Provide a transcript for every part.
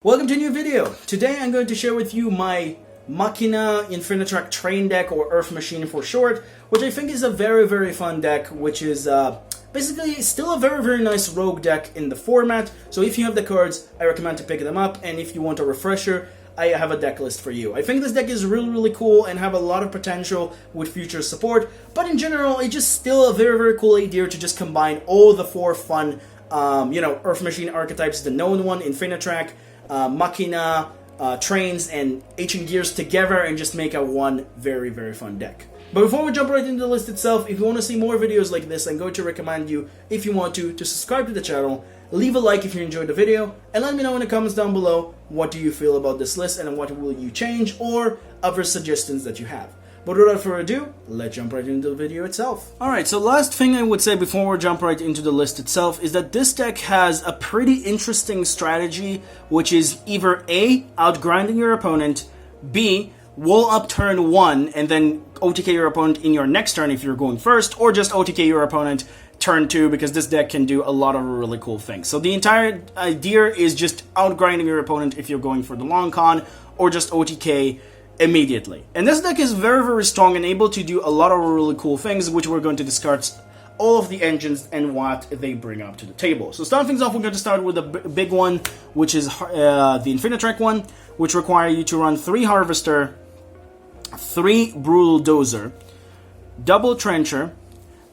Welcome to a new video. Today I'm going to share with you my Machina Infinitrack train deck, or Earth Machine for short, which I think is a very fun deck, which is basically still a very nice rogue deck in the format. So if you have the cards, I recommend to pick them up, and if you want a refresher, I have a deck list for you. I think this deck is really cool and have a lot of potential with future support, but in general it's just still a very cool idea to just combine all the four fun Earth Machine archetypes, the known one, Infinitrack, Machina, trains, and ancient gears together and just make a one very fun deck. But before we jump right into the list itself, if you want to see more videos like this, I'm going to recommend you, if you want to subscribe to the channel, leave a like if you enjoyed the video, and let me know in the comments down below what do you feel about this list and what will you change or other suggestions that you have. But without further ado, let's jump right into the video itself. Alright, so last thing I would say before we jump right into the list itself is that this deck has a pretty interesting strategy, which is either A, outgrinding your opponent, B, wall up turn 1 and then OTK your opponent in your next turn if you're going first, or just OTK your opponent turn 2, because this deck can do a lot of really cool things. So the entire idea is just outgrinding your opponent if you're going for the long con, or just OTK immediately. And this deck is very strong and able to do a lot of really cool things, which we're going to discuss all of the engines and what they bring up to the table. So starting things off, we're going to start with the big one, which is the Infinitrack one, which require you to run 3 Harvester, 3 Brutal Dozer, double Trencher,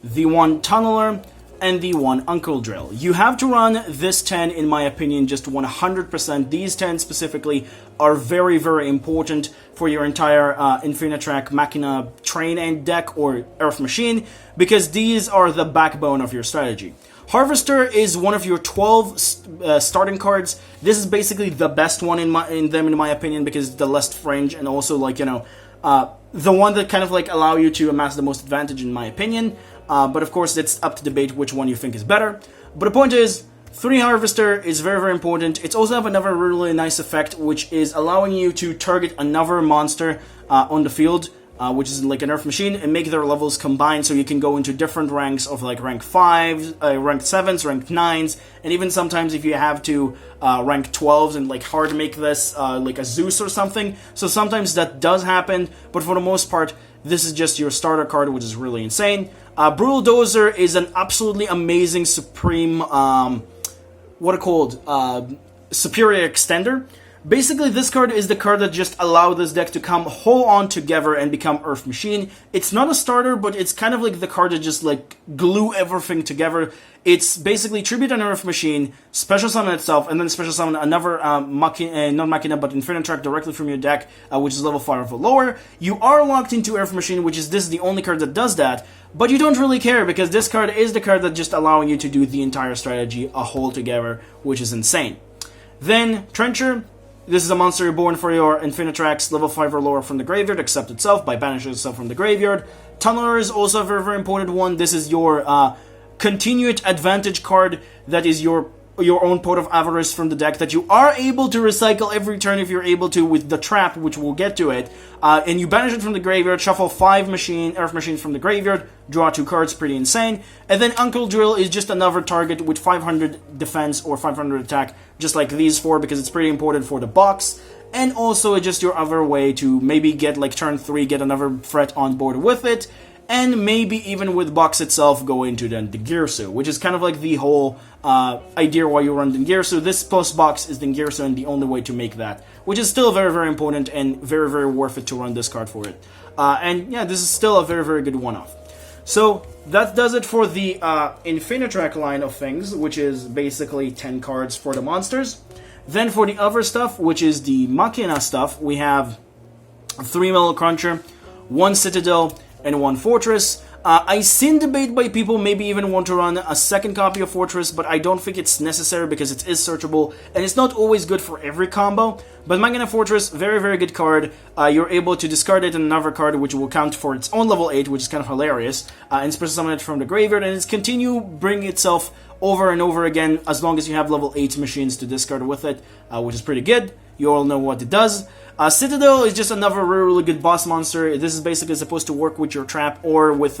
the 1 Tunneler, and the 1 Uncle Drill. You have to run this 10, in my opinion, just 100%. These 10 specifically are very important for your entire Infinitrack Machina train and deck, or Earth Machine, because these are the backbone of your strategy. Harvester is one of your 12 starting cards. This is basically the best one in my opinion, because it's the less fringe and also the one that kind of allow you to amass the most advantage, in my opinion. But of course, it's up to debate which one you think is better. But the point is, 3 Harvester is very important. It's also have another really nice effect, which is allowing you to target another monster on the field, which is like an Earth Machine, and make their levels combined, so you can go into different ranks of rank 5s, rank 7s, rank 9s, and even sometimes if you have to rank 12s and hard make this like a Zeus or something. So sometimes that does happen, but for the most part, this is just your starter card, which is really insane. Brutal Dozer is an absolutely amazing supreme, superior extender. Basically, this card is the card that just allowed this deck to come whole on together and become Earth Machine. It's not a starter, but it's kind of like the card that just glue everything together. It's basically tribute an Earth Machine, special summon itself, and then special summon another not Machina, but Infinitrack directly from your deck, which is level 5 or lower. You are locked into Earth Machine, which is the only card that does that, but you don't really care, because this card is the card that just allowing you to do the entire strategy a whole together, which is insane. Then Trencher. This is a monster reborn for your Infinitracks, level 5 or lower from the graveyard, except itself by banishing itself from the graveyard. Tunneler is also a very important one. This is your continued advantage card that is your own Pot of Avarice from the deck that you are able to recycle every turn if you're able to with the trap, which we'll get to it. And you banish it from the graveyard, shuffle 5 Earth Machines from the graveyard, draw 2 cards, pretty insane. And then Uncle Drill is just another target with 500 defense or 500 attack, just like these 4, because it's pretty important for the box. And also just your other way to maybe get turn 3, get another threat on board with it. And maybe even with box itself go into then the Girsu, which is kind of the whole idea why you run the Girsu. This post box is the Girsu, and the only way to make that, which is still very important and very worth it to run this card for it. And yeah, this is still a very good one-off. So that does it for the Infinitrack line of things, which is basically 10 cards for the monsters. Then for the other stuff, which is the Machina stuff, we have 3 Metal Cruncher, 1 Citadel, and 1 Fortress. I seen debate by people maybe even want to run a second copy of Fortress, but I don't think it's necessary because it is searchable, and it's not always good for every combo. But Machina Fortress, very good card. You're able to discard it in another card, which will count for its own level 8, which is kind of hilarious, and special summon it from the graveyard, and it's continue bringing itself over and over again as long as you have level 8 machines to discard with it, which is pretty good. You all know what it does. Citadel is just another really good boss monster. This is basically supposed to work with your trap or with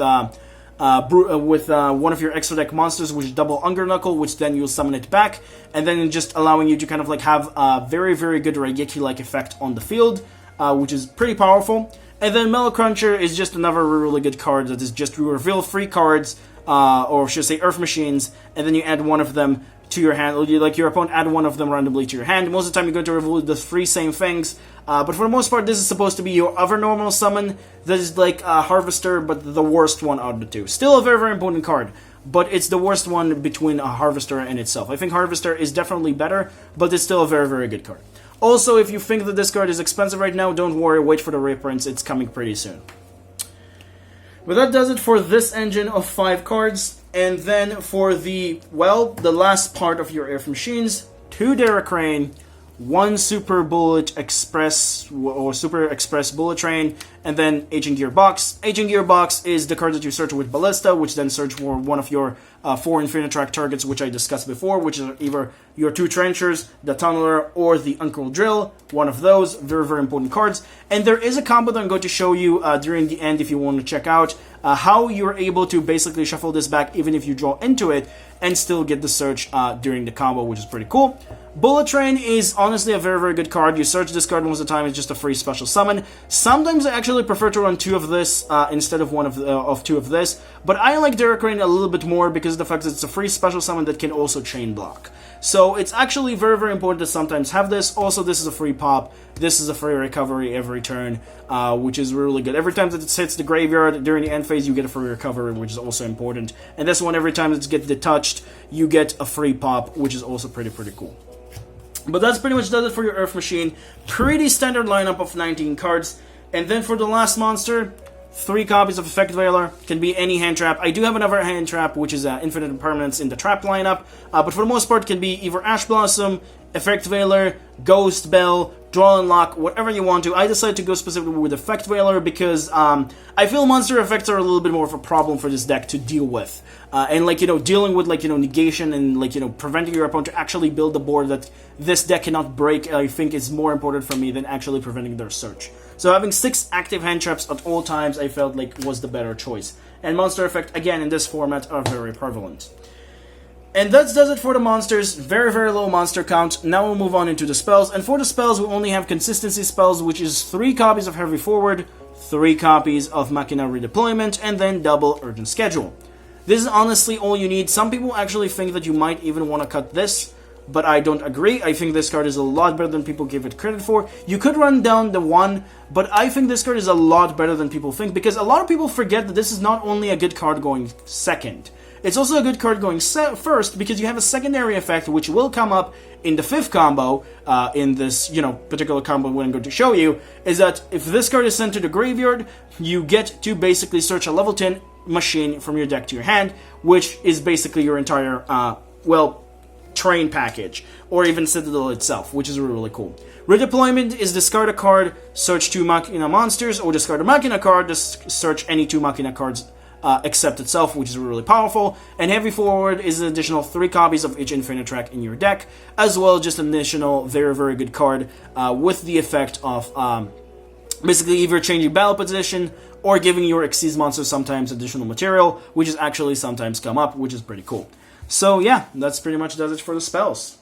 with one of your extra deck monsters, which is double Knuckle, which then you'll summon it back, and then just allowing you to kind of like have a very, very good Raigeki-like effect on the field, which is pretty powerful. And then Mellow Cruncher is just another really good card that is just you reveal 3 cards, or should I say Earth Machines, and then you add one of them to your hand. Like your opponent add one of them randomly to your hand. Most of the time you're going to reveal the 3 same things, but for the most part this is supposed to be your other normal summon that is like Harvester, but the worst one out of the 2. Still a very, very important card, but it's the worst one between a Harvester and itself. I think Harvester is definitely better, but it's still a very, very good card. Also, if you think that this card is expensive right now, don't worry, wait for the reprints, it's coming pretty soon. But that does it for this engine of 5 cards. And then for the last part of your Earth Machines, 2 Derek Crane, 1 Super Bullet Express, or Super Express Bullet Train, and then Agent Gearbox. Agent Gearbox is the card that you search with Ballista, which then search for one of your 4 Infinitrack targets, which I discussed before, which is either your 2 Trenchers, the Tunneler, or the Uncle Drill. One of those, very, very important cards. And there is a combo that I'm going to show you during the end if you want to check out how you're able to basically shuffle this back even if you draw into it and still get the search during the combo, which is pretty cool. Bullet Train is honestly a very, very good card. You search this card most of the time, it's just a free special summon. Sometimes I actually prefer to run 2 of this instead of 2 of this, but I like Derek Crane a little bit more because of the fact that it's a free special summon that can also chain block. So it's actually very, very important to sometimes have this. Also, this is a free pop. This is a free recovery every turn, which is really good. Every time that it hits the graveyard during the end phase, you get a free recovery, which is also important. And this one, every time it gets detached, you get a free pop, which is also pretty cool. But that's pretty much does it for your Earth Machine. Pretty standard lineup of 19 cards. And then for the last monster, 3 copies of Effect Veiler. Can be any hand trap. I do have another hand trap, which is Infinite Impermanence in the trap lineup. But for the most part, can be either Ash Blossom, Effect Veiler, Ghost Bell, Draw and Lock, whatever you want to. I decided to go specifically with Effect Veiler because I feel monster effects are a little bit more of a problem for this deck to deal with. And like, dealing with like, negation and like, preventing your opponent to actually build a board that this deck cannot break, I think is more important for me than actually preventing their search. So having 6 active hand traps at all times, I felt like was the better choice. And monster effect, again, in this format, are very prevalent. And that does it for the monsters. Very, very low monster count. Now we'll move on into the spells. And for the spells, we only have consistency spells, which is 3 copies of Heavy Forward, 3 copies of Machina Redeployment, and then double Urgent Schedule. This is honestly all you need. Some people actually think that you might even want to cut this, but I don't agree. I think this card is a lot better than people give it credit for. You could run down the 1, but I think this card is a lot better than people think, because a lot of people forget that this is not only a good card going second. It's also a good card going first, because you have a secondary effect, which will come up in the 5th combo, in this, particular combo I'm going to show you, is that if this card is sent to the graveyard, you get to basically search a level 10 machine from your deck to your hand, which is basically your entire, train package, or even Citadel itself, which is really cool. Redeployment is discard a card, search 2 Machina monsters, or discard a Machina card, just search any 2 Machina cards except itself, which is really powerful. And Heavy Forward is an additional 3 copies of each Infinitrack in your deck, as well just an additional very, very good card with the effect of basically either changing battle position or giving your Xyz monster sometimes additional material, which is actually sometimes come up, which is pretty cool. So yeah, that's pretty much does it for the spells.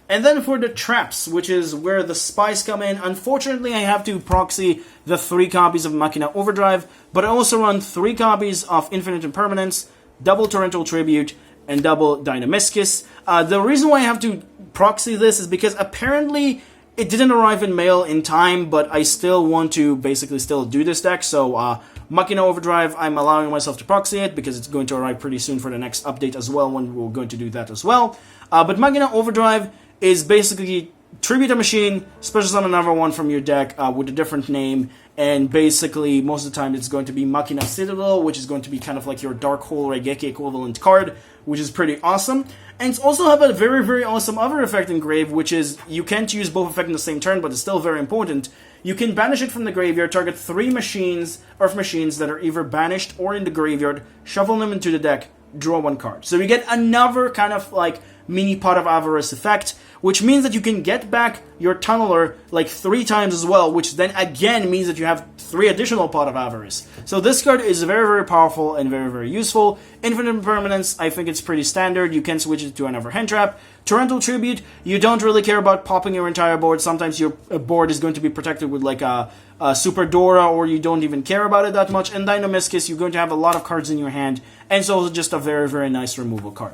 And then for the traps, which is where the spies come in, unfortunately I have to proxy the 3 copies of Machina Overdrive, but I also run 3 copies of Infinite Impermanence, double Torrential Tribute, and double Dynamiscus. The reason why I have to proxy this is because apparently it didn't arrive in mail in time, but I still want to basically still do this deck, so Machina Overdrive, I'm allowing myself to proxy it because it's going to arrive pretty soon for the next update as well, when we're going to do that as well. But Machina Overdrive is basically tribute a machine, special summon another one from your deck with a different name, and basically most of the time it's going to be Machina Citadel, which is going to be kind of like your Dark Hole Raigeki equivalent card, which is pretty awesome. And it's also have a very, very awesome other effect in Grave, which is you can't use both effects in the same turn, but it's still very important. You can banish it from the graveyard, target 3 machines, Earth Machines that are either banished or in the graveyard, shuffle them into the deck, draw 1 card. So you get another kind of like mini Pot of Avarice effect, which means that you can get back your Tunneler like 3 times as well, which then again means that you have 3 additional Pot of Avarice. So this card is very, very powerful and very, very useful. Infinite Impermanence, I think it's pretty standard. You can switch it to another hand trap. Torrential Tribute, you don't really care about popping your entire board. Sometimes your board is going to be protected with like a Super Dora, or you don't even care about it that much. And Dynamiscus, you're going to have a lot of cards in your hand, and it's also just a very, very nice removal card.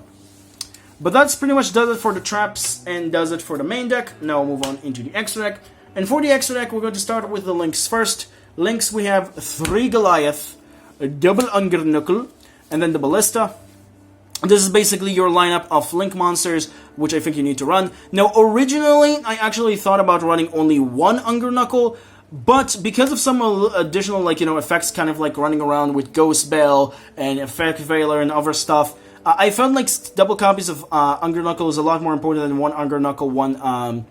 But that's pretty much does it for the traps and does it for the main deck. Now we'll move on into the extra deck. And for the extra deck, we're going to start with the links first. Links, we have 3 Goliath, a double Ungernukkel, and then the Ballista. This is basically your lineup of Link monsters, which I think you need to run. Now, originally, I actually thought about running only 1 Ungernukkel, but because of some additional, like, effects kind of like running around with Ghost Bell and Effect Veiler and other stuff, I felt like double copies of Ungernukkel is a lot more important than 1 Ungernukkel, 1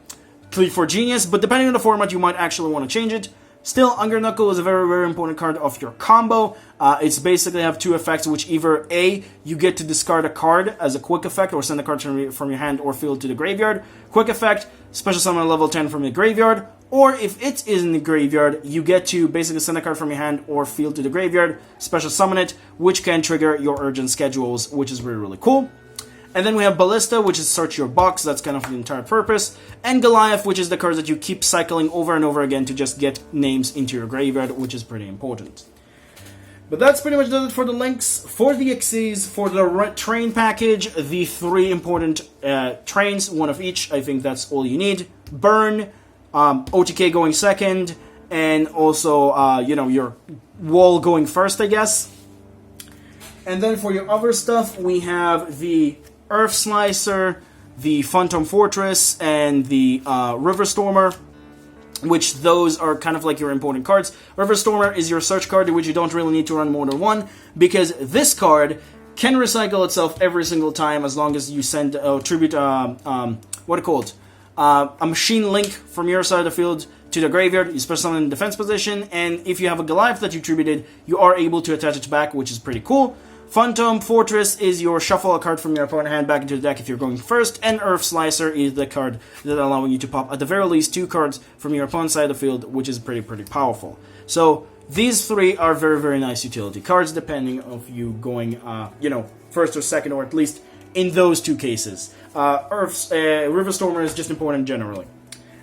3-4 Genius, but depending on the format, you might actually want to change it. Still, Ungernukkel is a very, very important card of your combo. It's basically have 2 effects, which either A, you get to discard a card as a quick effect, or send a card from your hand or field to the graveyard. Quick effect, special summon level 10 from the graveyard. Or if it is in the graveyard, you get to basically send a card from your hand or field to the graveyard, special summon it, which can trigger your urgent schedules, which is really, really cool. And then we have Ballista, which is search your box, that's kind of the entire purpose. And Goliath, which is the card that you keep cycling over and over again to just get names into your graveyard, which is pretty important. But that's pretty much does it for the links. For the XCs, for the train package, the 3 important trains, 1 of each, I think that's all you need. Burn, OTK going second, and also, your wall going first, I guess. And then for your other stuff, we have the Earth Slicer, the Phantom Fortress, and the River Stormer, which those are kind of like your important cards. River Stormer is your search card, which you don't really need to run more than 1, because this card can recycle itself every single time as long as you send tribute, a machine link from your side of the field to the graveyard. You special summon in defense position, and if you have a Goliath that you tributed, you are able to attach it back, which is pretty cool. Phantom Fortress is your shuffle a card from your opponent's hand back into the deck if you're going first, and Earth Slicer is the card that allowing you to pop at the very least 2 cards from your opponent's side of the field, which is pretty powerful. So these 3 are very, very nice utility cards, depending on you going, first or second, or at least in those 2 cases. River Stormer is just important generally.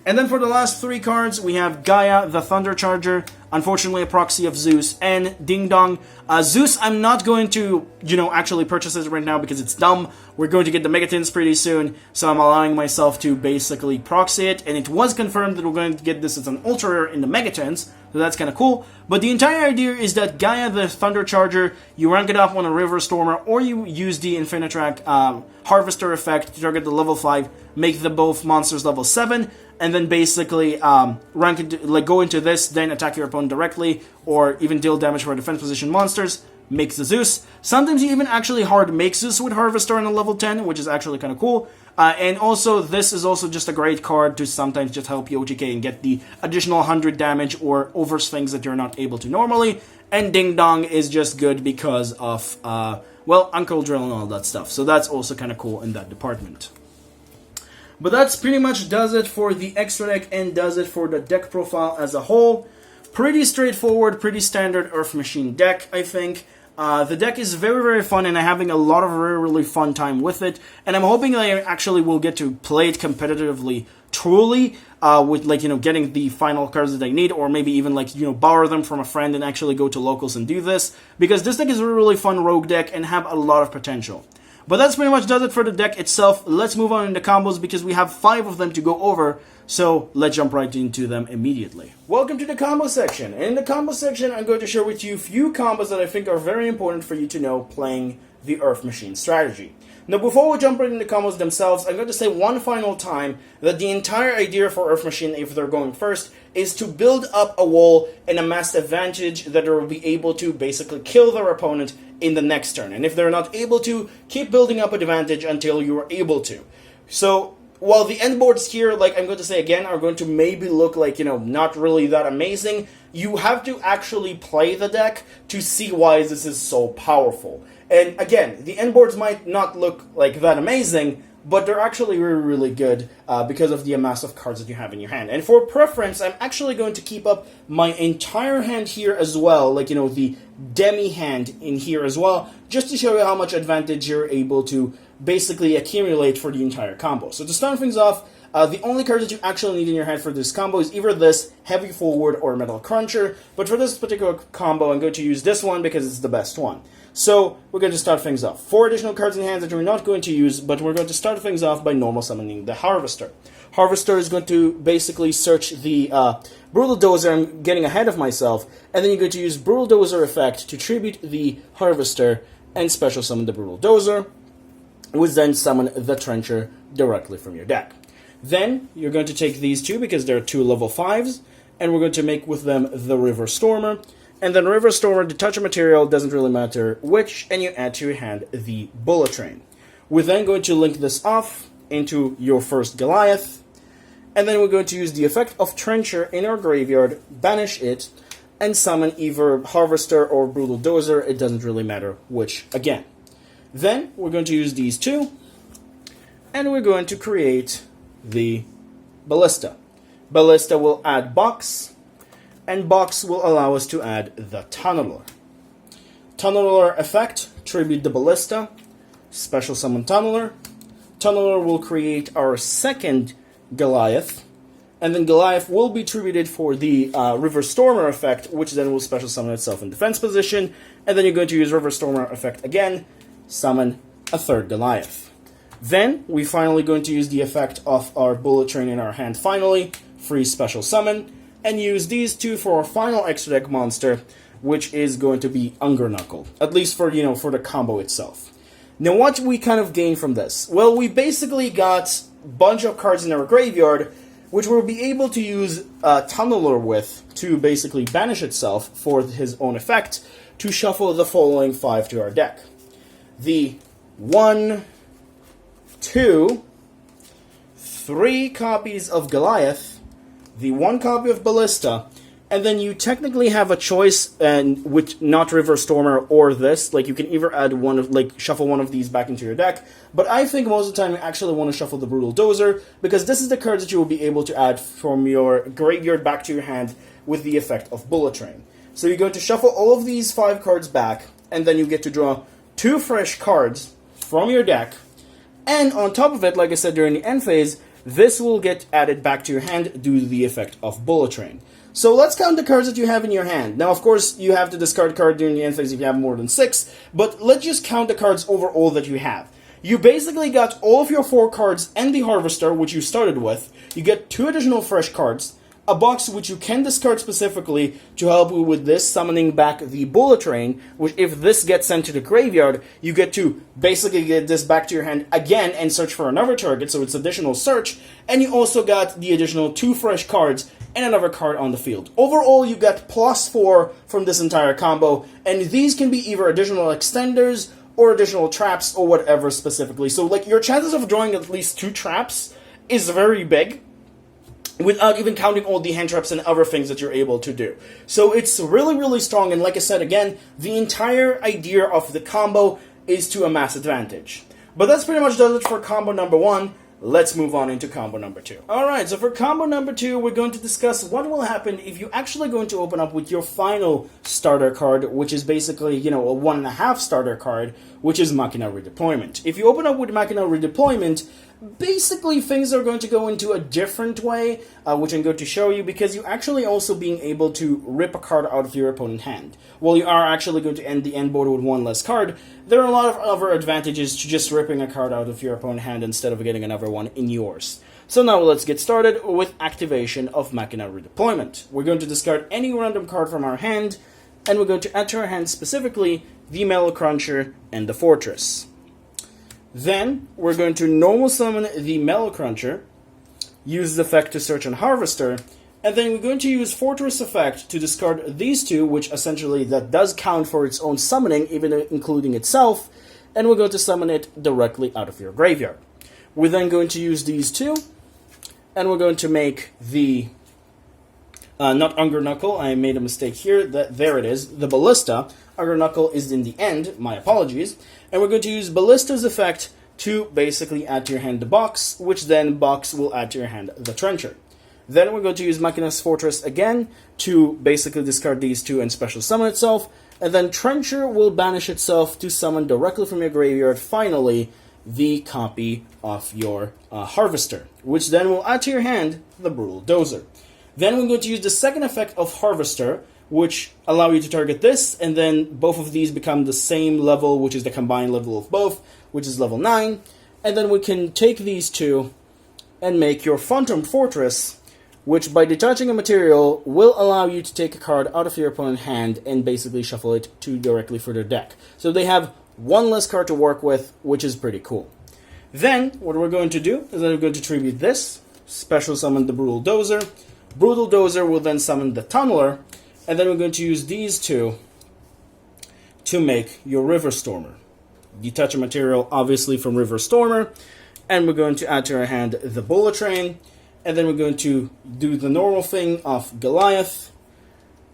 And then for the last 3 cards, we have Gaia, the Thunder Charger, unfortunately a proxy of Zeus, and Ding Dong. Zeus, I'm not going to, actually purchase it right now because it's dumb. We're going to get the Megatins pretty soon, so I'm allowing myself to basically proxy it, and it was confirmed that we're going to get this as an ultra rare in the Megatins, so that's kind of cool. But the entire idea is that Gaia, the Thunder Charger, you rank it up on a River Stormer, or you use the Infinitrack Harvester effect to target the level 5, make the both monsters level 7, and then basically rank it, go into this, then attack your opponent directly, or even deal damage for defense position monsters, make the Zeus. Sometimes you even actually hard make Zeus with Harvester on a level 10, which is actually kind of cool. And also, this is also just a great card to sometimes just help you OTK and get the additional 100 damage or over swings that you're not able to normally. And Ding Dong is just good because of, Uncle Drill and all that stuff. So that's also kind of cool in that department. But that's pretty much does it for the extra deck and does it for the deck profile as a whole. Pretty straightforward, pretty standard Earth Machine deck, I think. The deck is very, very fun, and I'm having a lot of really, really fun time with it. And I'm hoping that I actually will get to play it competitively, truly, with, getting the final cards that I need, or maybe even, borrow them from a friend and actually go to locals and do this. Because this deck is a really fun rogue deck and have a lot of potential. But that's pretty much does it for the deck itself. Let's move on into combos because we have 5 of them to go over. So let's jump right into them immediately. Welcome to the combo section. And in the combo section, I'm going to share with you a few combos that I think are very important for you to know playing the Earth Machine strategy. Now, before we jump right into the combos themselves, I'm going to say one final time that the entire idea for Earth Machine, if they're going first, is to build up a wall and amass advantage that they will be able to basically kill their opponent in the next turn. And if they're not able to, keep building up an advantage until you are able to. So, while the end boards here, I'm going to say again, are going to maybe look like, not really that amazing, you have to actually play the deck to see why this is so powerful. And again, the end boards might not look like that amazing, but they're actually really, really good because of the amount of cards that you have in your hand. And for preference, I'm actually going to keep up my entire hand here as well, like, the demi hand in here as well, just to show you how much advantage you're able to basically accumulate for the entire combo. So to start things off, the only card that you actually need in your hand for this combo is either this Heavy Forward or Metal Cruncher, but for this particular combo, I'm going to use this one because it's the best one. So we're going to start things off. 4 additional cards in hand that we're not going to use, but we're going to start things off by normal summoning the Harvester. Harvester is going to basically search the Brutal Dozer. I'm getting ahead of myself, and then you're going to use Brutal Dozer effect to tribute the Harvester and special summon the Brutal Dozer, which then summon the Trencher directly from your deck. Then you're going to take these two because they're 2 level 5s, and we're going to make with them the River Stormer. And then River Stormer, the touch of material, doesn't really matter which, and you add to your hand the Bullet Train. We're then going to link this off into your first Goliath, and then we're going to use the effect of Trencher in our graveyard, banish it, and summon either Harvester or Brutal Dozer. It doesn't really matter which again. Then we're going to use these two, and we're going to create the Ballista. Ballista will add Box, and Box will allow us to add the Tunneler. Tunneler effect, tribute the Ballista, special summon Tunneler. Tunneler will create our second Goliath, and then Goliath will be tributed for the River Stormer effect, which then will special summon itself in defense position, and then you're going to use River Stormer effect again, summon a third Goliath. Then, we're finally going to use the effect of our Bullet Train in our hand finally, free special summon, and use these two for our final extra deck monster, which is going to be Unger Knuckle, at least for, for the combo itself. Now, what we kind of gain from this? Well, we basically got a bunch of cards in our graveyard, which we'll be able to use Tunneler with to basically banish itself for his own effect to shuffle the following 5 to our deck. The 1, 2, 3 copies of Goliath, the 1 copy of Ballista, and then you technically have a choice, and with not River Stormer or this. Like, you can either add one of, shuffle one of these back into your deck, but I think most of the time you actually want to shuffle the Brutal Dozer, because this is the card that you will be able to add from your graveyard back to your hand with the effect of Bullet Train. So you're going to shuffle all of these 5 cards back, and then you get to draw 2 fresh cards from your deck. And on top of it, like I said during the end phase, this will get added back to your hand due to the effect of Bullet Train. So let's count the cards that you have in your hand. Now, of course, you have to discard card during the end phase if you have more than 6, but let's just count the cards overall that you have. You basically got all of your 4 cards and the Harvester, which you started with. You get 2 additional fresh cards, a box which you can discard specifically to help you with this, summoning back the Bullet Train, which if this gets sent to the graveyard, you get to basically get this back to your hand again and search for another target, so it's additional search, and you also got the additional 2 fresh cards and another card on the field. Overall, you get +4 from this entire combo, and these can be either additional extenders or additional traps or whatever specifically. So, your chances of drawing at least 2 traps is very big, without even counting all the hand traps and other things that you're able to do. So it's really, really strong, and like I said again, the entire idea of the combo is to amass advantage. But that's pretty much does it for combo number 1. Let's move on into combo number 2. Alright, so for combo number 2, we're going to discuss what will happen if you're actually going to open up with your final starter card, which is basically, a 1.5 starter card, which is Machina Redeployment. If you open up with Machina Redeployment, basically things are going to go into a different way, which I'm going to show you, because you're actually also being able to rip a card out of your opponent's hand. While you are actually going to end the end board with 1 less card, there are a lot of other advantages to just ripping a card out of your opponent's hand instead of getting another one in yours. So now let's get started with activation of Machina Redeployment. We're going to discard any random card from our hand, and we're going to add to our hand specifically the Metal Cruncher and the Fortress. Then, we're going to normal summon the Metal Cruncher, use the effect to search on Harvester, and then we're going to use Fortress effect to discard these 2, which essentially that does count for its own summoning, even including itself, and we're going to summon it directly out of your graveyard. We're then going to use these 2, and we're going to make the not Unger Knuckle, I made a mistake here, there it is, the Ballista. Unger Knuckle is in the end, my apologies, and we're going to use Ballista's effect to basically add to your hand the box, which then box will add to your hand the trencher. Then we're going to use Machina's Fortress again to basically discard these two and special summon itself, and then Trencher will banish itself to summon directly from your graveyard, finally, the copy of your Harvester, which then will add to your hand the Brutal Dozer. Then we're going to use the second effect of Harvester, which allow you to target this, and then both of these become the same level, which is the combined level of both, which is level 9, and then we can take these two and make your Phantom Fortress, which by detaching a material will allow you to take a card out of your opponent's hand and basically shuffle it to directly for their deck. So they have one less card to work with, which is pretty cool. Then, what we're going to do is that we're going to tribute this, special summon the Brutal Dozer. Brutal Dozer will then summon the Tunneler, and then we're going to use these two to make your River Stormer. Detach a material, obviously, from River Stormer, and we're going to add to our hand the Bullet Train, and then we're going to do the normal thing of Goliath,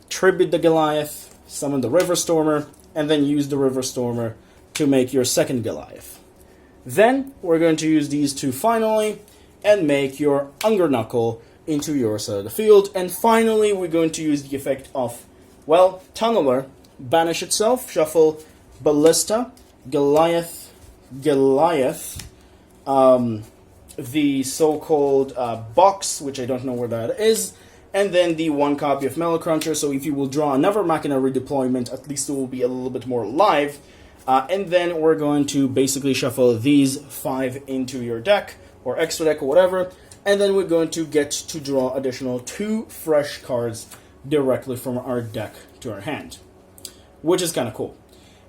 tribute the Goliath, summon the River Stormer, and then use the River Stormer to make your second Goliath. Then we're going to use these two finally and make your Unger Knuckle into your side of the field. And finally we're going to use the effect of, well, Tunneler, banish itself, shuffle Ballista, Goliath, the so-called box, which I don't know where that is, and then the one copy of Mellowcruncher, so if you will draw another Machina redeployment, at least it will be a little bit more live. And then we're going to basically shuffle these 5 into your deck, or extra deck, or whatever, and then we're going to get to draw additional 2 fresh cards directly from our deck to our hand, which is kind of cool.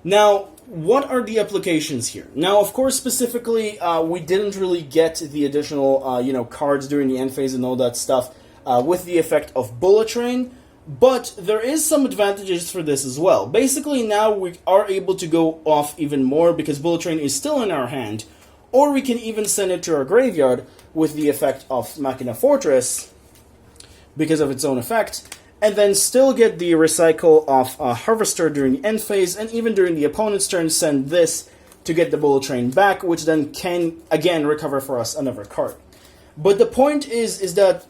Now, what are the applications here? Now, of course, specifically, we didn't really get the additional, cards during the end phase and all that stuff with the effect of Bullet Train, but there is some advantages for this as well. Basically, now we are able to go off even more because Bullet Train is still in our hand, or we can even send it to our graveyard with the effect of Machina Fortress because of its own effect, and then still get the recycle of Harvester during the end phase, and even during the opponent's turn send this to get the Bullet Train back, which then can, again, recover for us another card. But the point is that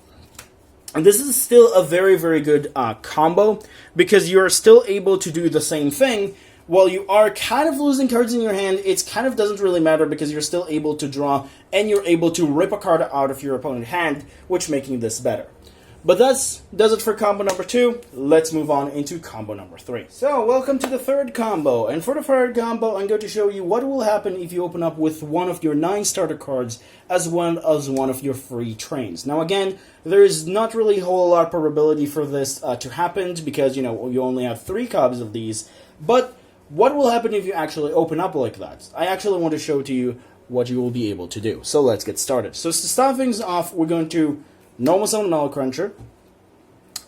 this is still a very, very good combo, because you're still able to do the same thing. While you are kind of losing cards in your hand, it kind of doesn't really matter because you're still able to draw, and you're able to rip a card out of your opponent's hand, which making this better. But that does it for combo number 2. Let's move on into combo number 3. So, welcome to the third combo. And for the third combo, I'm going to show you what will happen if you open up with one of your 9 starter cards as well as one of your free trains. Now again, there is not really a whole lot of probability for this to happen because, you only have 3 copies of these. But what will happen if you actually open up like that? I actually want to show to you what you will be able to do. So let's get started. So to start things off, we're going to normal summon Mellowcruncher,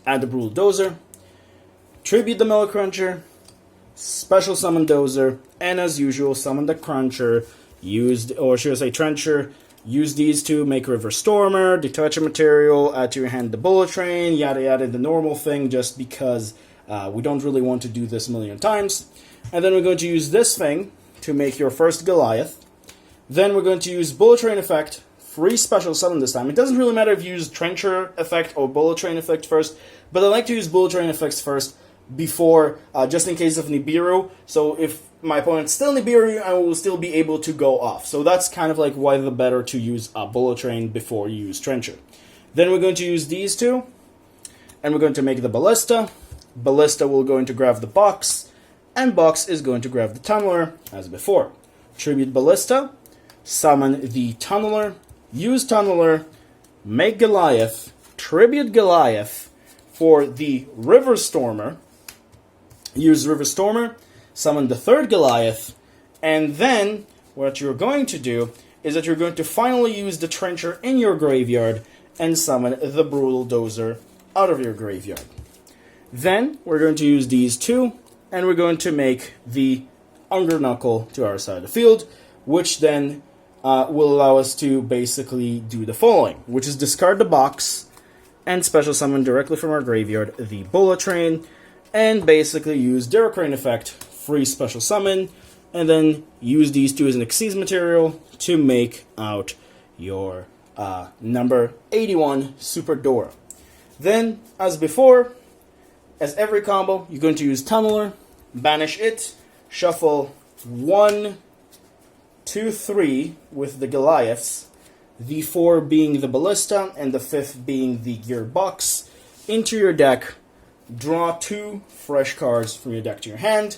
add the Brutal Dozer, tribute the Mellowcruncher, special summon Dozer, and as usual, summon the Cruncher, Trencher, use these two, make River Stormer, detach a material, add to your hand the Bullet Train, yada yada, the normal thing, just because we don't really want to do this a million times. And then we're going to use this thing to make your first Goliath. Then we're going to use Bullet Train effect, free special summon this time. It doesn't really matter if you use Trencher effect or Bullet Train effect first, but I like to use Bullet Train effects first before, just in case of Nibiru. So if my opponent's still Nibiru, I will still be able to go off. So that's kind of like why the better to use Bullet Train before you use Trencher. Then we're going to use these two, and we're going to make the Ballista. Ballista will go into grab the box, and box is going to grab the Tunneler, as before. Tribute Ballista, summon the Tunneler, use Tunneler, make Goliath, tribute Goliath for the River Stormer, use River Stormer, summon the third Goliath, and then what you're going to do is that you're going to finally use the Trencher in your graveyard and summon the Brutal Dozer out of your graveyard. Then we're going to use these two, and we're going to make the Unger Knuckle to our side of the field, which then will allow us to basically do the following, which is discard the box and special summon directly from our graveyard the Bullet Train, and basically use Derek Crane effect, free special summon, and then use these two as an Xyz material to make out your number 81 Super Dora. Then, as before, as every combo, you're going to use Tunneler, banish it, shuffle 1, 2, 3 with the Goliaths, the 4 being the Ballista, and the 5th being the Gearbox, into your deck. Draw 2 fresh cards from your deck to your hand.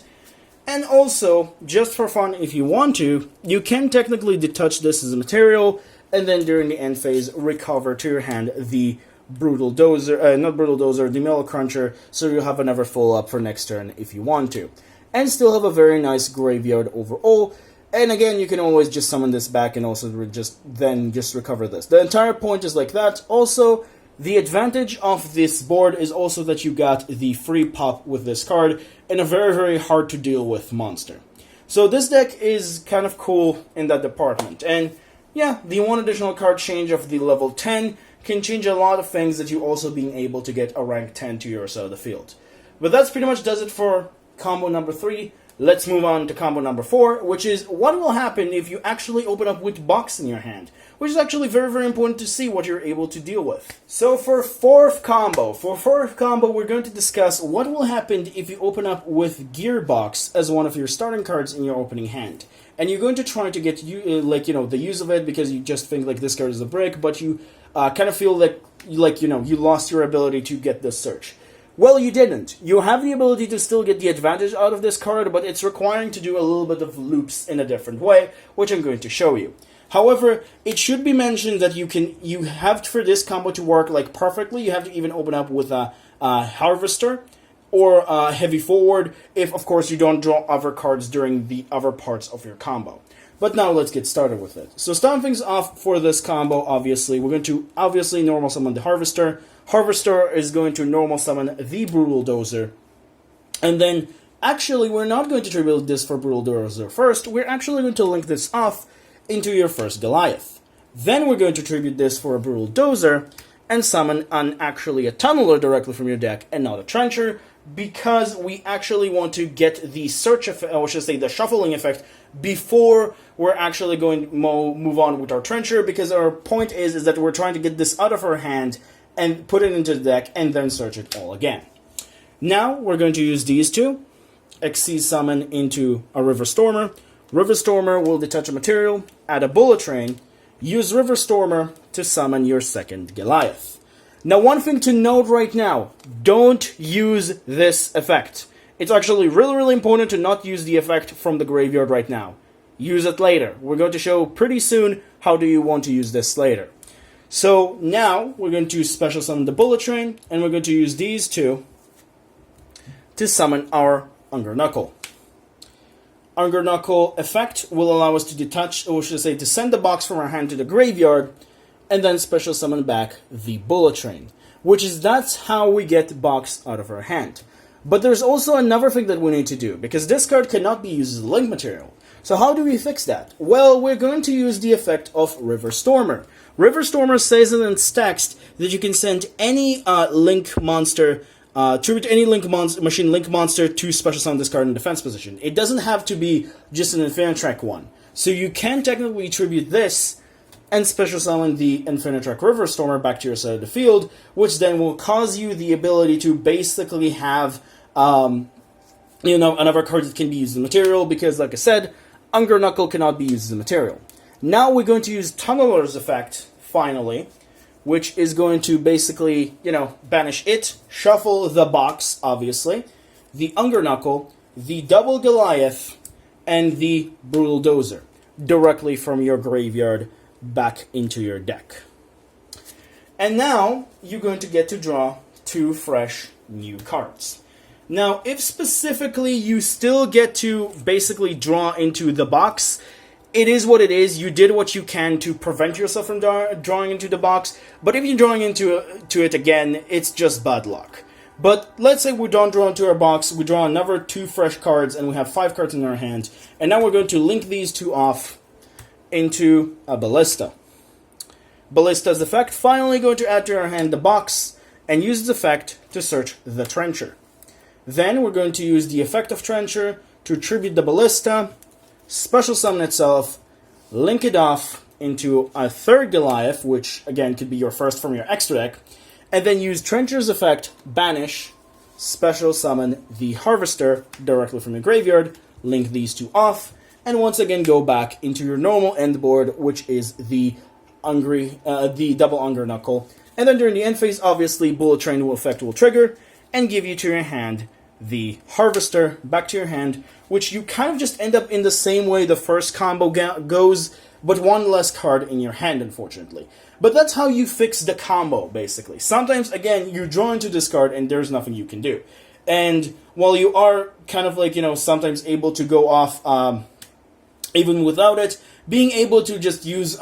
And also, just for fun, if you want to, you can technically detach this as a material, and then during the end phase, recover to your hand the Brutal Dozer, not Brutal Dozer, the Metal Cruncher, so you'll have another full up for next turn if you want to. And still have a very nice graveyard overall. And again, you can always just summon this back and also just recover this. The entire point is like that. Also, the advantage of this board is also that you got the free pop with this card and a very, very hard to deal with monster. So this deck is kind of cool in that department. And yeah, the one additional card change of the level 10 can change a lot of things that you also being able to get a rank 10 to your side of the field. But that's pretty much does it for combo number 3. Let's move on to combo number 4, which is what will happen if you actually open up with box in your hand, which is actually very, very important to see what you're able to deal with. So for fourth combo, we're going to discuss what will happen if you open up with Gearbox as one of your starting cards in your opening hand. And you're going to try to get the use of it because you just think like this card is a brick, but you kind of feel like you lost your ability to get this search. Well, you didn't. You have the ability to still get the advantage out of this card, but it's requiring to do a little bit of loops in a different way, which I'm going to show you. However, it should be mentioned that you have for this combo to work like perfectly, you have to even open up with a Harvester or a Heavy Forward if, of course, you don't draw other cards during the other parts of your combo. But now let's get started with it. So starting things off for this combo, obviously, we're going to normal summon the Harvester. Harvester is going to normal summon the Brutal Dozer. And then, actually, we're not going to tribute this for Brutal Dozer first. We're actually going to link this off into your first Goliath. Then we're going to tribute this for a Brutal Dozer and summon actually a Tunneler directly from your deck and not a Trencher, because we actually want to get the search effect, or should I say the shuffling effect, before we're actually going to move on with our Trencher, because our point is that we're trying to get this out of our hand and put it into the deck and then search it all again. Now we're going to use these two, Xyz summon into a River Stormer. River Stormer will detach a material, add a Bullet Train, use River Stormer to summon your second Goliath. Now, one thing to note right now, don't use this effect. It's actually really, really important to not use the effect from the graveyard right now. Use it later. We're going to show pretty soon how do you want to use this later. So now we're going to special summon the Bullet Train, and we're going to use these two to summon our Unger Knuckle. Unger Knuckle effect will allow us to detach, or should I say, to send the box from our hand to the graveyard, and then special summon back the Bullet Train, that's how we get box out of our hand. But there's also another thing that we need to do, because this card cannot be used as a link material. So how do we fix that? Well, we're going to use the effect of River Stormer. River Stormer says in its text that you can send any link monster, tribute any machine link monster to special summon this card in defense position. It doesn't have to be just an Infinitrack one. So you can technically tribute this and special summon the Infinitrack River Stormer back to your side of the field, which then will cause you the ability to basically have, another card that can be used as a material, because, like I said, Unger Knuckle cannot be used as a material. Now we're going to use Tunneler's effect, finally, which is going to basically, banish it, shuffle the box, obviously, the Unger Knuckle, the Double Goliath, and the Brutal Dozer, directly from your graveyard back into your deck. And now you're going to get to draw 2 fresh new cards. Now, if specifically you still get to basically draw into the box, it is what it is. You did what you can to prevent yourself from drawing into the box, but if you're drawing into it again, it's just bad luck. But let's say we don't draw into our box, we draw another 2 fresh cards, and we have 5 cards in our hand, and now we're going to link these 2 off into a Ballista. Ballista's effect, finally going to add to our hand the box, and use its effect to search the Trencher. Then we're going to use the effect of Trencher to tribute the Ballista, special summon itself, link it off into a third Goliath, which again could be your first from your extra deck, and then use Trencher's effect, banish, special summon the Harvester directly from your graveyard, link these two off, and once again go back into your normal end board, which is the double Unger Knuckle. And then during the end phase, obviously, Bullet Train effect will trigger and give you to your hand the Harvester back to your hand, which you kind of just end up in the same way the first combo goes, but one less card in your hand, unfortunately. But that's how you fix the combo, basically. Sometimes, again, you draw into this card and there's nothing you can do. And while you are kind of like, sometimes able to go off even without it, being able to just use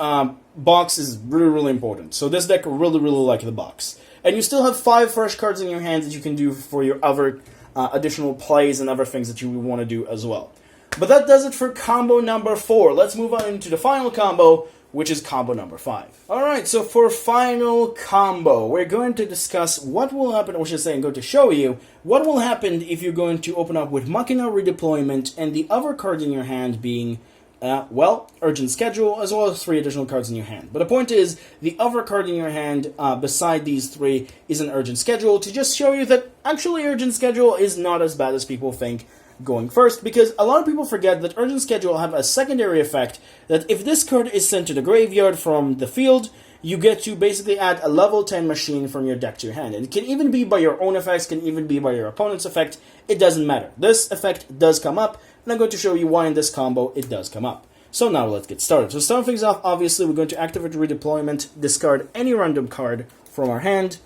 box is really, really important. So this deck really, really like the box. And you still have 5 fresh cards in your hand that you can do for your other additional plays and other things that you want to do as well. But that does it for combo number 4. Let's move on into the final combo, which is combo number 5. Alright, so for final combo, we're going to discuss what will happen, or should I say, I'm going to show you what will happen if you're going to open up with Machina Redeployment and the other card in your hand being Urgent Schedule, as well as 3 additional cards in your hand. But the point is, the other card in your hand, beside these 3, is an Urgent Schedule, to just show you that actually Urgent Schedule is not as bad as people think going first, because a lot of people forget that Urgent Schedule have a secondary effect, that if this card is sent to the graveyard from the field, you get to basically add a level 10 machine from your deck to your hand. And it can even be by your own effects, can even be by your opponent's effect, it doesn't matter. This effect does come up, and I'm going to show you why in this combo it does come up. So now let's get started. So starting things off, obviously we're going to activate Redeployment, discard any random card from our hand,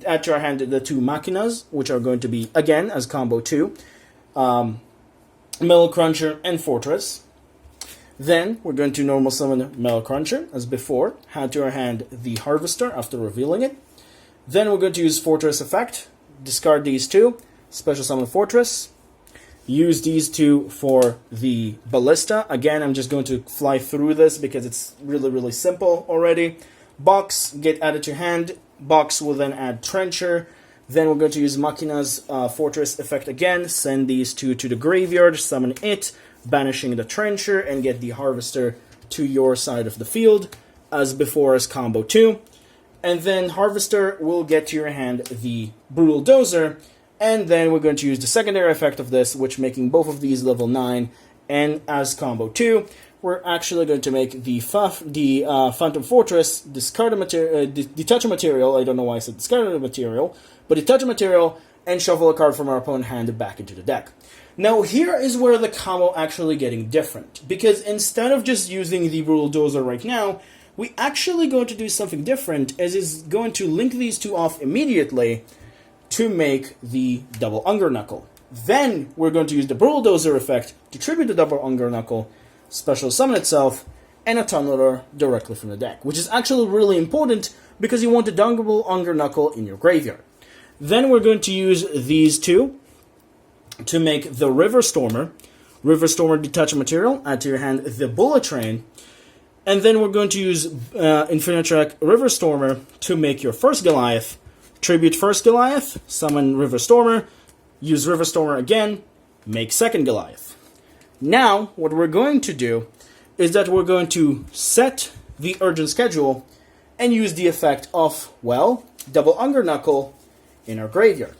add to our hand the 2 Machinas, which are going to be, again, as combo 2, Metal Cruncher and Fortress. Then we're going to normal summon Metal Cruncher, as before, add to our hand the Harvester after revealing it. Then we're going to use Fortress effect, discard these 2, special summon Fortress, use these 2 for the Ballista. Again, I'm just going to fly through this because it's really, really simple already. Box, get added to hand. Box will then add Trencher. Then we're going to use Machina's Fortress effect again. Send these 2 to the graveyard, summon it, banishing the Trencher, and get the Harvester to your side of the field, as before as combo 2. And then Harvester will get to your hand the Brutal Dozer, and then we're going to use the secondary effect of this, which making both of these level 9, and as combo 2, we're actually going to make the Phantom Fortress, discard a detach a material, I don't know why I said discard a material, but detach a material, and shuffle a card from our opponent's hand back into the deck. Now here is where the combo actually getting different, because instead of just using the Brutal Dozer right now, we actually going to do something different, as is going to link these 2 off immediately, to make the double Unger Knuckle. Then we're going to use the Brutal Dozer effect to tribute the double Unger Knuckle, special summon itself, and a Tunneler directly from the deck, which is actually really important because you want the double Unger Knuckle in your graveyard. Then we're going to use these 2 to make the River Stormer. River Stormer, detach a material, add to your hand the Bullet Train, and then we're going to use Infinitrack River Stormer to make your first Goliath. Tribute first Goliath, summon River Stormer, use River Stormer again, make second Goliath. Now, what we're going to do is that we're going to set the Urgent Schedule and use the effect of, double Unger Knuckle in our graveyard.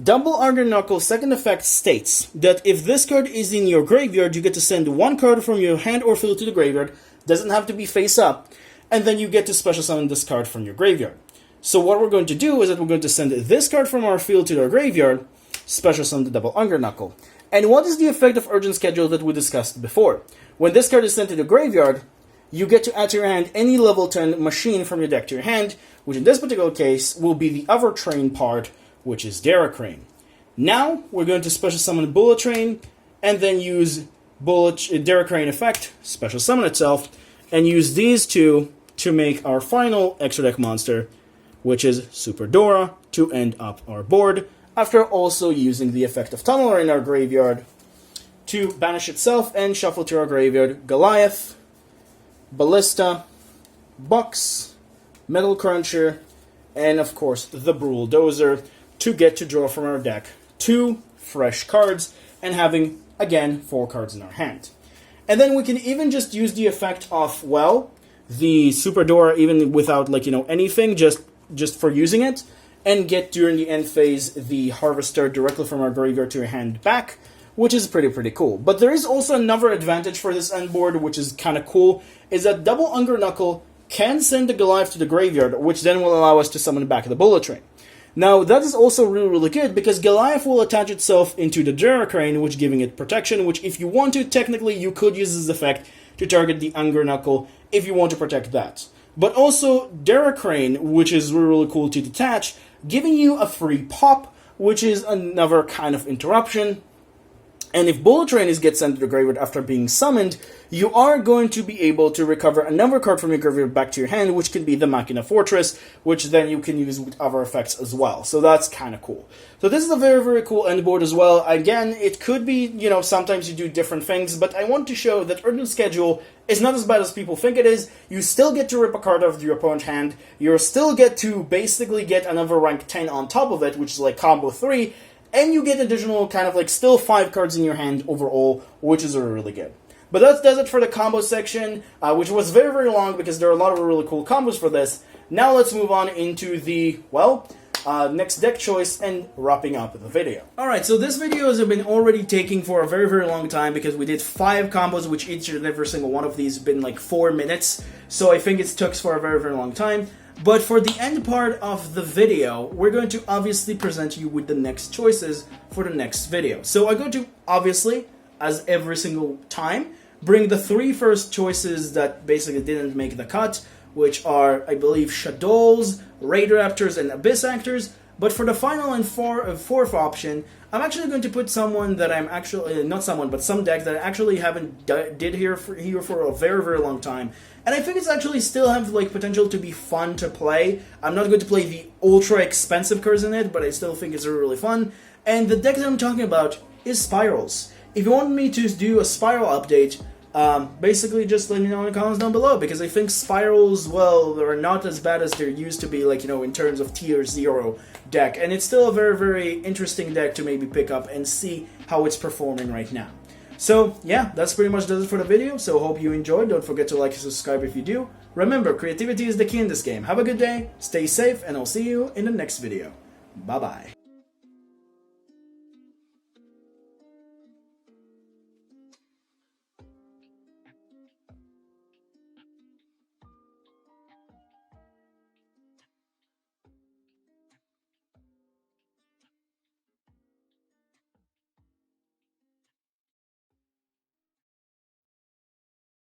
Double Unger Knuckle second effect states that if this card is in your graveyard, you get to send 1 card from your hand or field to the graveyard, doesn't have to be face up, and then you get to special summon this card from your graveyard. So what we're going to do is that we're going to send this card from our field to our graveyard, special summon the double Unger Knuckle. And what is the effect of Urgent Schedule that we discussed before? When this card is sent to the graveyard, you get to add to your hand any level 10 machine from your deck to your hand, which in this particular case will be the other train part, which is Deracrane. Now, we're going to special summon Bullet Train, and then use Deracrane effect, special summon itself, and use these 2 to make our final extra deck monster, which is Super Dora, to end up our board, after also using the effect of Tunneler in our graveyard to banish itself and shuffle to our graveyard Goliath, Ballista, Box, Metal Cruncher, and of course the Brutal Dozer, to get to draw from our deck 2 fresh cards, and having, again, 4 cards in our hand. And then we can even just use the effect of, well, the Super Door, even without, like, you know, anything, just for using it, and get during the end phase the Harvester directly from our graveyard to your hand back, which is pretty cool. But there is also another advantage for this end board, which is kind of cool, is that double Unger Knuckle can send the Goliath to the graveyard, which then will allow us to summon back the Bullet Train. Now, that is also really good, because Goliath will attach itself into the Deracrane, which giving it protection, which if you want to, technically you could use this effect to target the Unger Knuckle if you want to protect that. But also, Deracrane, which is really cool to detach, giving you a free pop, which is another kind of interruption. And if Bullet Train gets sent to the graveyard after being summoned, you are going to be able to recover another card from your graveyard back to your hand, which can be the Machina Fortress, which then you can use with other effects as well. So that's kind of cool. So this is a very cool end board as well. Again, it could be, you know, sometimes you do different things, but I want to show that Urgent Schedule is not as bad as people think it is. You still get to rip a card out of your opponent's hand. You still get to basically get another rank 10 on top of it, which is like combo 3, and you get additional kind of like still 5 cards in your hand overall, which is really good. But that does it for the combo section, which was very long because there are a lot of really cool combos for this. Now let's move on into the, well, next deck choice and wrapping up the video. Alright, so this video has been already taking for a very long time because we did 5 combos, which each and every single one of these have been like 4 minutes. So I think it took for a very long time. But for the end part of the video, we're going to obviously present you with the next choices for the next video. So I'm going to, obviously, as every single time, bring the 3 first choices that basically didn't make the cut, which are, I believe, Shadows, Raid Raptors, and Abyss Actors. But for the final and fourth option, I'm actually going to put someone that I'm actually, not someone, but some deck that I actually haven't did here for a very long time. And I think it's actually still have like potential to be fun to play. I'm not going to play the ultra expensive cards in it, but I still think it's really fun. And the deck that I'm talking about is Spirals. If you want me to do a Spiral update, basically just let me know in the comments down below, because I think Spirals, well, they're not as bad as they're used to be, like, you know, in terms of tier 0 deck. And it's still a very interesting deck to maybe pick up and see how it's performing right now. So, yeah, that's pretty much does it for the video, so hope you enjoyed. Don't forget to like and subscribe if you do. Remember, creativity is the key in this game. Have a good day, stay safe, and I'll see you in the next video. Bye-bye.